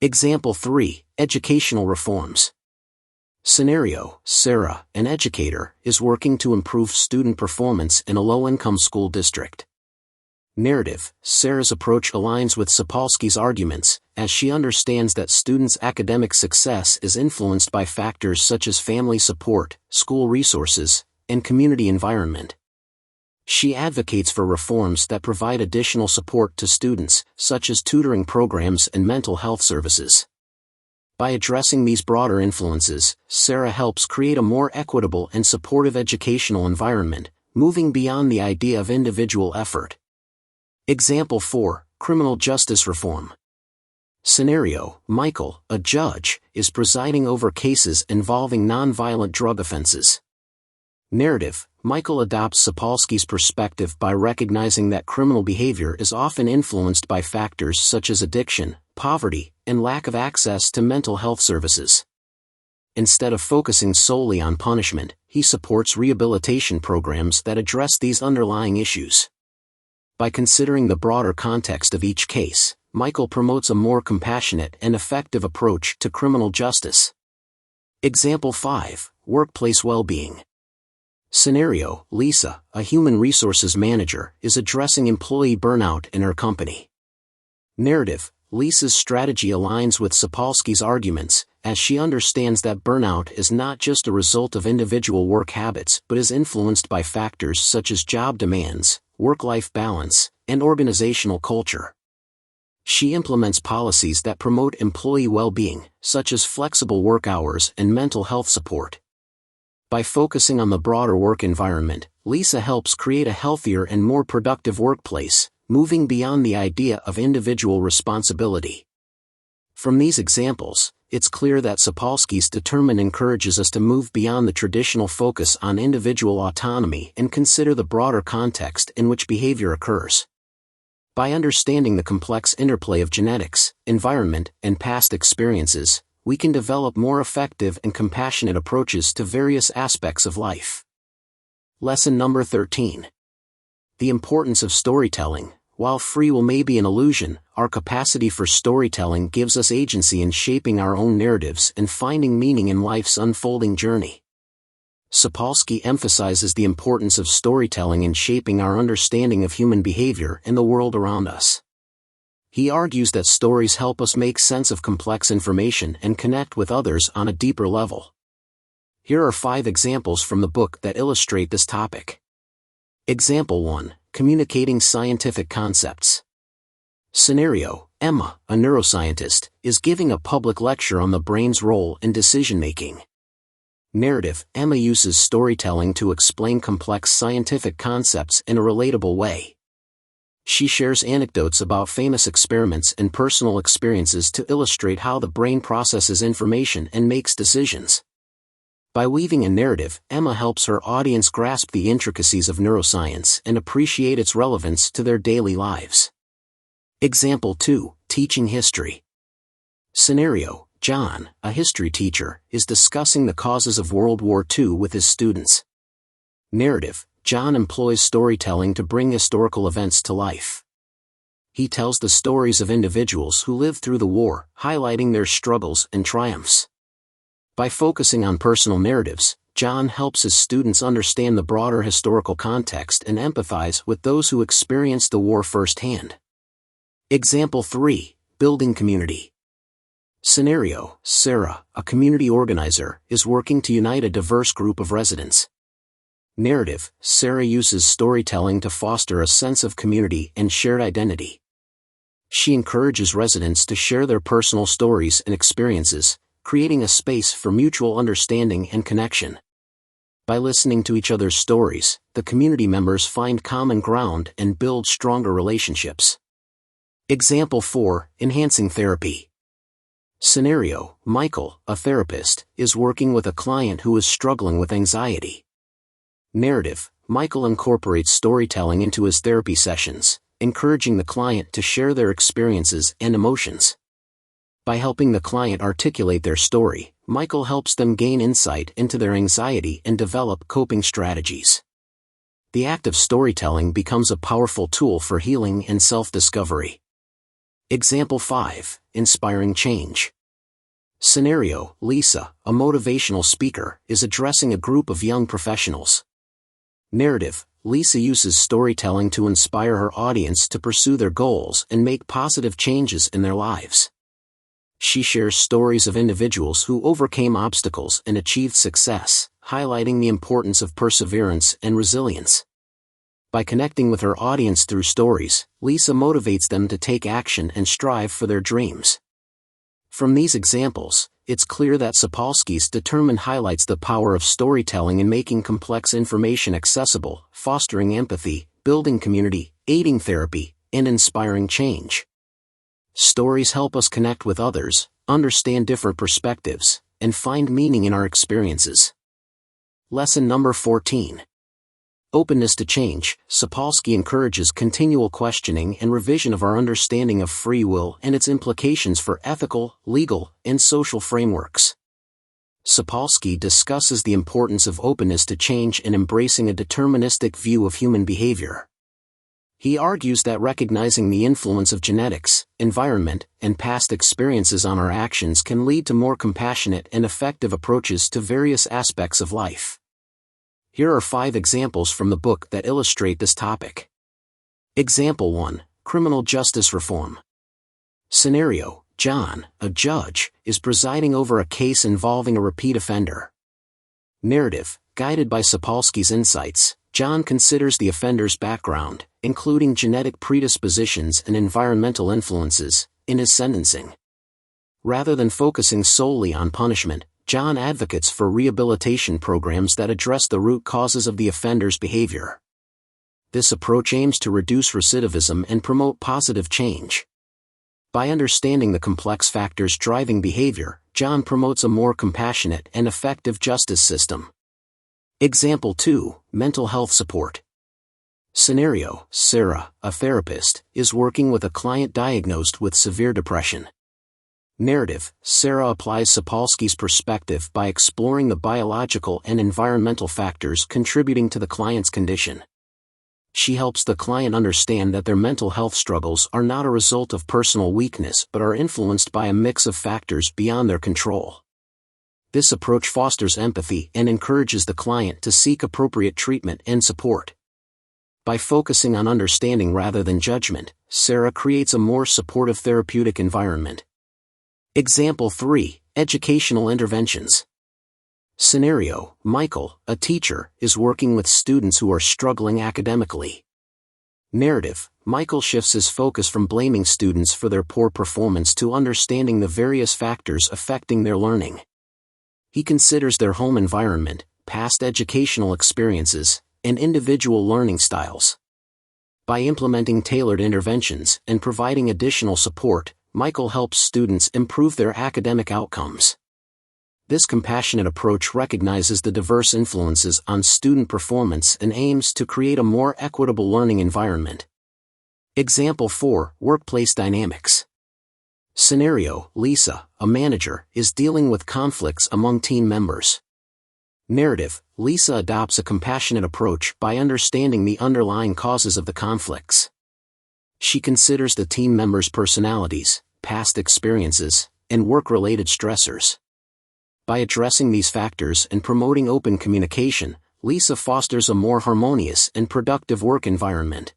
Example 3. Educational reforms. Scenario: Sarah, an educator, is working to improve student performance in a low-income school district. Narrative: Sarah's approach aligns with Sapolsky's arguments, as she understands that students' academic success is influenced by factors such as family support, school resources, and community environment. She advocates for reforms that provide additional support to students, such as tutoring programs and mental health services. By addressing these broader influences, Sarah helps create a more equitable and supportive educational environment, moving beyond the idea of individual effort. Example 4. Criminal justice reform. Scenario: Michael, a judge, is presiding over cases involving nonviolent drug offenses. Narrative: Michael adopts Sapolsky's perspective by recognizing that criminal behavior is often influenced by factors such as addiction, poverty, and lack of access to mental health services. Instead of focusing solely on punishment, he supports rehabilitation programs that address these underlying issues. By considering the broader context of each case, Michael promotes a more compassionate and effective approach to criminal justice. Example 5. Workplace well-being. Scenario: Lisa, a human resources manager, is addressing employee burnout in her company. Narrative: Lisa's strategy aligns with Sapolsky's arguments, as she understands that burnout is not just a result of individual work habits but is influenced by factors such as job demands, work-life balance, and organizational culture. She implements policies that promote employee well-being, such as flexible work hours and mental health support. By focusing on the broader work environment, Lisa helps create a healthier and more productive workplace, moving beyond the idea of individual responsibility. From these examples, it's clear that Sapolsky's determined encourages us to move beyond the traditional focus on individual autonomy and consider the broader context in which behavior occurs. By understanding the complex interplay of genetics, environment, and past experiences, we can develop more effective and compassionate approaches to various aspects of life. Lesson number 13. The importance of storytelling. While free will may be an illusion, our capacity for storytelling gives us agency in shaping our own narratives and finding meaning in life's unfolding journey. Sapolsky emphasizes the importance of storytelling in shaping our understanding of human behavior and the world around us. He argues that stories help us make sense of complex information and connect with others on a deeper level. Here are 5 examples from the book that illustrate this topic. Example 1. Communicating scientific concepts. Scenario: Emma, a neuroscientist, is giving a public lecture on the brain's role in decision-making. Narrative: Emma uses storytelling to explain complex scientific concepts in a relatable way. She shares anecdotes about famous experiments and personal experiences to illustrate how the brain processes information and makes decisions. By weaving a narrative, Emma helps her audience grasp the intricacies of neuroscience and appreciate its relevance to their daily lives. Example 2. Teaching history. Scenario: John, a history teacher, is discussing the causes of World War II with his students. Narrative: John employs storytelling to bring historical events to life. He tells the stories of individuals who lived through the war, highlighting their struggles and triumphs. By focusing on personal narratives, John helps his students understand the broader historical context and empathize with those who experienced the war firsthand. Example 3. Building community. Scenario: Sarah, a community organizer, is working to unite a diverse group of residents. Narrative: Sarah uses storytelling to foster a sense of community and shared identity. She encourages residents to share their personal stories and experiences, creating a space for mutual understanding and connection. By listening to each other's stories, the community members find common ground and build stronger relationships. Example 4. Enhancing therapy. Scenario: Michael, a therapist, is working with a client who is struggling with anxiety. Narrative: Michael incorporates storytelling into his therapy sessions, encouraging the client to share their experiences and emotions. By helping the client articulate their story, Michael helps them gain insight into their anxiety and develop coping strategies. The act of storytelling becomes a powerful tool for healing and self-discovery. Example 5. Inspiring change. Scenario: Lisa, a motivational speaker, is addressing a group of young professionals. Narrative: Lisa uses storytelling to inspire her audience to pursue their goals and make positive changes in their lives. She shares stories of individuals who overcame obstacles and achieved success, highlighting the importance of perseverance and resilience. By connecting with her audience through stories, Lisa motivates them to take action and strive for their dreams. From these examples, it's clear that Sapolsky's Determined highlights the power of storytelling in making complex information accessible, fostering empathy, building community, aiding therapy, and inspiring change. Stories help us connect with others, understand different perspectives, and find meaning in our experiences. Lesson number 14. Openness to change. Sapolsky encourages continual questioning and revision of our understanding of free will and its implications for ethical, legal, and social frameworks. Sapolsky discusses the importance of openness to change and embracing a deterministic view of human behavior. He argues that recognizing the influence of genetics, environment, and past experiences on our actions can lead to more compassionate and effective approaches to various aspects of life. Here are 5 examples from the book that illustrate this topic. Example 1. Criminal justice reform. Scenario: John, a judge, is presiding over a case involving a repeat offender. Narrative: Guided by Sapolsky's insights, John considers the offender's background, including genetic predispositions and environmental influences, in his sentencing. Rather than focusing solely on punishment, John advocates for rehabilitation programs that address the root causes of the offender's behavior. This approach aims to reduce recidivism and promote positive change. By understanding the complex factors driving behavior, John promotes a more compassionate and effective justice system. Example 2. Mental health support. Scenario: Sarah, a therapist, is working with a client diagnosed with severe depression. Narrative: Sarah applies Sapolsky's perspective by exploring the biological and environmental factors contributing to the client's condition. She helps the client understand that their mental health struggles are not a result of personal weakness but are influenced by a mix of factors beyond their control. This approach fosters empathy and encourages the client to seek appropriate treatment and support. By focusing on understanding rather than judgment, Sarah creates a more supportive therapeutic environment. Example 3. Educational interventions. Scenario: Michael, a teacher, is working with students who are struggling academically. Narrative: Michael shifts his focus from blaming students for their poor performance to understanding the various factors affecting their learning. He considers their home environment, past educational experiences, and individual learning styles. By implementing tailored interventions and providing additional support, Michael helps students improve their academic outcomes. This compassionate approach recognizes the diverse influences on student performance and aims to create a more equitable learning environment. Example 4. Workplace dynamics. Scenario: Lisa, a manager, is dealing with conflicts among team members. Narrative: Lisa adopts a compassionate approach by understanding the underlying causes of the conflicts. She considers the team members' personalities, past experiences, and work-related stressors. By addressing these factors and promoting open communication, Lisa fosters a more harmonious and productive work environment.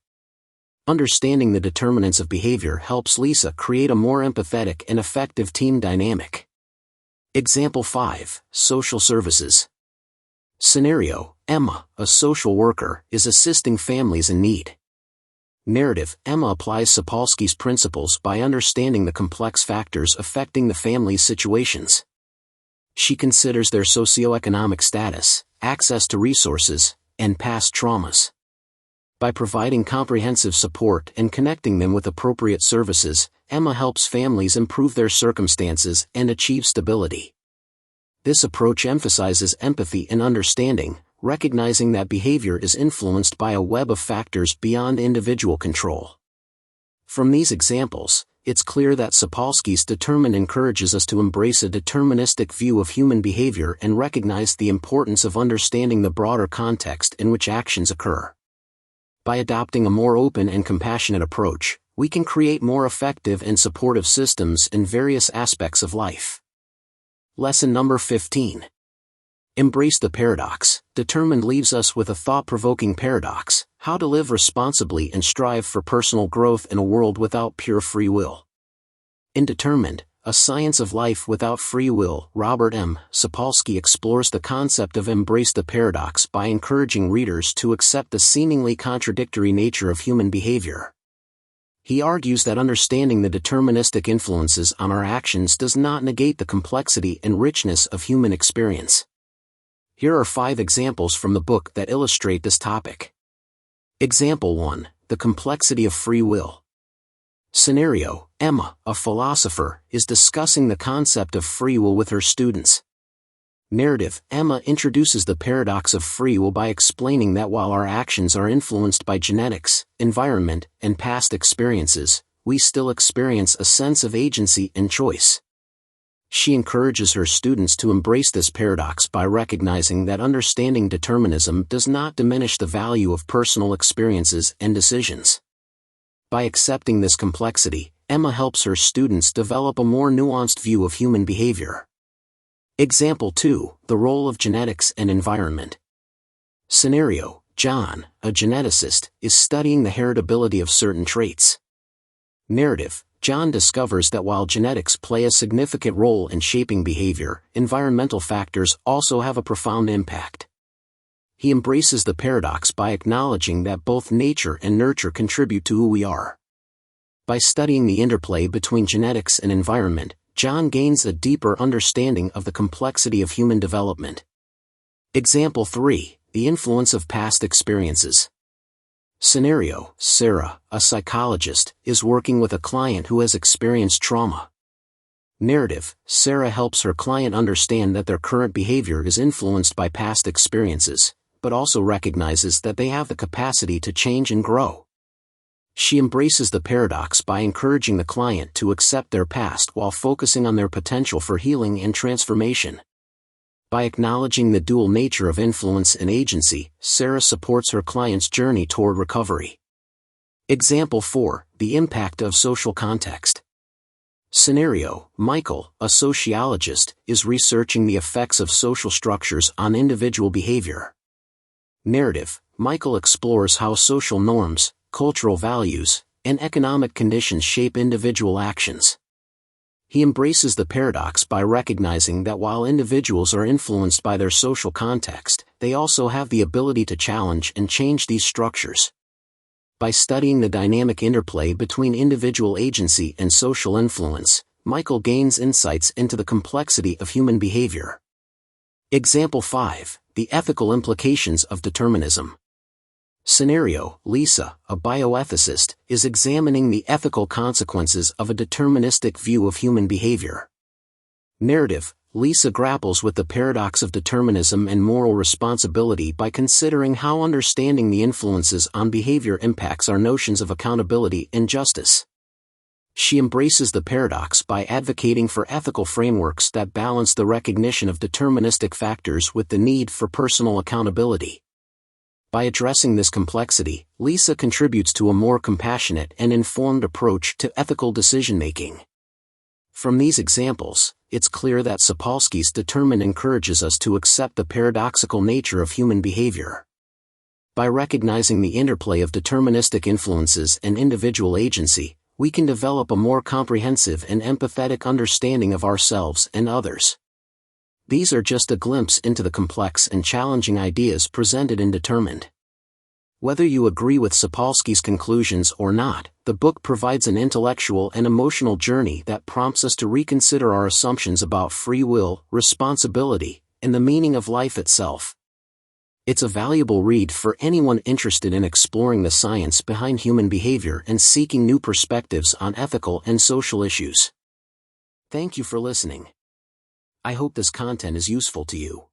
Understanding the determinants of behavior helps Lisa create a more empathetic and effective team dynamic. Example 5. Social services. Scenario: Emma, a social worker, is assisting families in need. Narrative: Emma applies Sapolsky's principles by understanding the complex factors affecting the family's situations. She considers their socioeconomic status, access to resources, and past traumas. By providing comprehensive support and connecting them with appropriate services, Emma helps families improve their circumstances and achieve stability. This approach emphasizes empathy and understanding, recognizing that behavior is influenced by a web of factors beyond individual control. From these examples, it's clear that Sapolsky's Determined encourages us to embrace a deterministic view of human behavior and recognize the importance of understanding the broader context in which actions occur. By adopting a more open and compassionate approach, we can create more effective and supportive systems in various aspects of life. Lesson number 15. Embrace the paradox. Determined leaves us with a thought-provoking paradox: how to live responsibly and strive for personal growth in a world without pure free will. In Determined, A Science of Life Without Free Will, Robert M. Sapolsky explores the concept of embrace the paradox by encouraging readers to accept the seemingly contradictory nature of human behavior. He argues that understanding the deterministic influences on our actions does not negate the complexity and richness of human experience. Here are 5 examples from the book that illustrate this topic. Example 1. The complexity of free will. Scenario: Emma, a philosopher, is discussing the concept of free will with her students. Narrative: Emma introduces the paradox of free will by explaining that while our actions are influenced by genetics, environment, and past experiences, we still experience a sense of agency and choice. She encourages her students to embrace this paradox by recognizing that understanding determinism does not diminish the value of personal experiences and decisions. By accepting this complexity, Emma helps her students develop a more nuanced view of human behavior. Example 2. The role of genetics and environment. Scenario: John, a geneticist, is studying the heritability of certain traits. Narrative: John discovers that while genetics play a significant role in shaping behavior, environmental factors also have a profound impact. He embraces the paradox by acknowledging that both nature and nurture contribute to who we are. By studying the interplay between genetics and environment, John gains a deeper understanding of the complexity of human development. Example 3. The influence of past experiences. Scenario: Sarah, a psychologist, is working with a client who has experienced trauma. Narrative: Sarah helps her client understand that their current behavior is influenced by past experiences, but also recognizes that they have the capacity to change and grow. She embraces the paradox by encouraging the client to accept their past while focusing on their potential for healing and transformation. By acknowledging the dual nature of influence and agency, Sarah supports her client's journey toward recovery. Example 4. The impact of social context. Scenario: Michael, a sociologist, is researching the effects of social structures on individual behavior. Narrative: Michael explores how social norms, cultural values, and economic conditions shape individual actions. He embraces the paradox by recognizing that while individuals are influenced by their social context, they also have the ability to challenge and change these structures. By studying the dynamic interplay between individual agency and social influence, Michael gains insights into the complexity of human behavior. Example 5. The ethical implications of determinism. Scenario: Lisa, a bioethicist, is examining the ethical consequences of a deterministic view of human behavior. Narrative: Lisa grapples with the paradox of determinism and moral responsibility by considering how understanding the influences on behavior impacts our notions of accountability and justice. She embraces the paradox by advocating for ethical frameworks that balance the recognition of deterministic factors with the need for personal accountability. By addressing this complexity, Lisa contributes to a more compassionate and informed approach to ethical decision-making. From these examples, it's clear that Sapolsky's Determined encourages us to accept the paradoxical nature of human behavior. By recognizing the interplay of deterministic influences and individual agency, we can develop a more comprehensive and empathetic understanding of ourselves and others. These are just a glimpse into the complex and challenging ideas presented in Determined. Whether you agree with Sapolsky's conclusions or not, the book provides an intellectual and emotional journey that prompts us to reconsider our assumptions about free will, responsibility, and the meaning of life itself. It's a valuable read for anyone interested in exploring the science behind human behavior and seeking new perspectives on ethical and social issues. Thank you for listening. I hope this content is useful to you.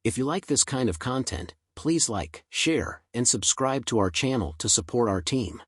If you like this kind of content, please like, share, and subscribe to our channel to support our team.